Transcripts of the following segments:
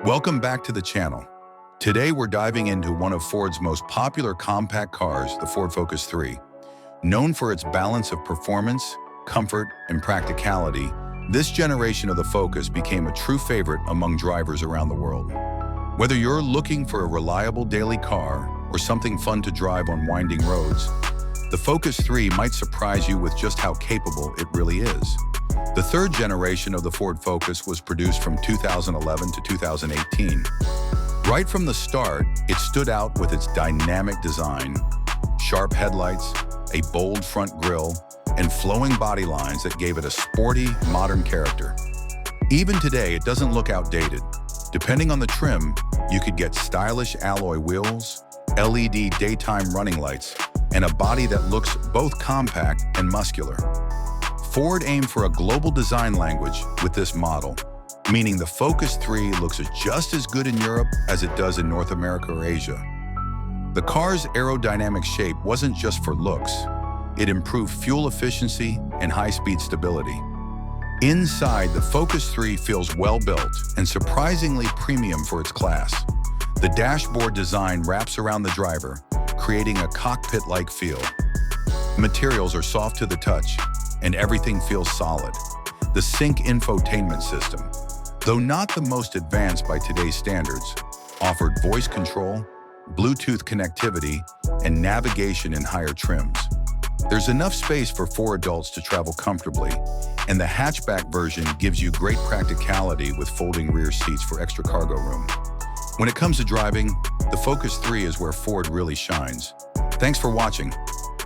Welcome back to the channel. Today we're diving into one of Ford's most popular compact cars, the Ford Focus 3. Known for its balance of performance, comfort, and practicality, this generation of the Focus became a true favorite among drivers around the world. Whether you're looking for a reliable daily car or something fun to drive on winding roads, the Focus 3 might surprise you with just how capable it really is. The third generation of the Ford Focus was produced from 2011 to 2018. Right from the start, it stood out with its dynamic design, sharp headlights, a bold front grille, and flowing body lines that gave it a sporty, modern character. Even today, it doesn't look outdated. Depending on the trim, you could get stylish alloy wheels, LED daytime running lights, and a body that looks both compact and muscular. Ford aimed for a global design language with this model, meaning the Focus 3 looks just as good in Europe as it does in North America or Asia. The car's aerodynamic shape wasn't just for looks. It improved fuel efficiency and high-speed stability. Inside, the Focus 3 feels well-built and surprisingly premium for its class. The dashboard design wraps around the driver, creating a cockpit-like feel. Materials are soft to the touch, and everything feels solid. The Sync infotainment system, though not the most advanced by today's standards, offered voice control, Bluetooth connectivity, and navigation in higher trims. There's enough space for 4 adults to travel comfortably, and the hatchback version gives you great practicality with folding rear seats for extra cargo room. When it comes to driving, the Focus 3 is where Ford really shines. Thanks for watching.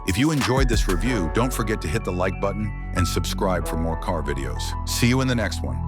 If you enjoyed this review, don't forget to hit the like button and subscribe for more car videos. See you in the next one.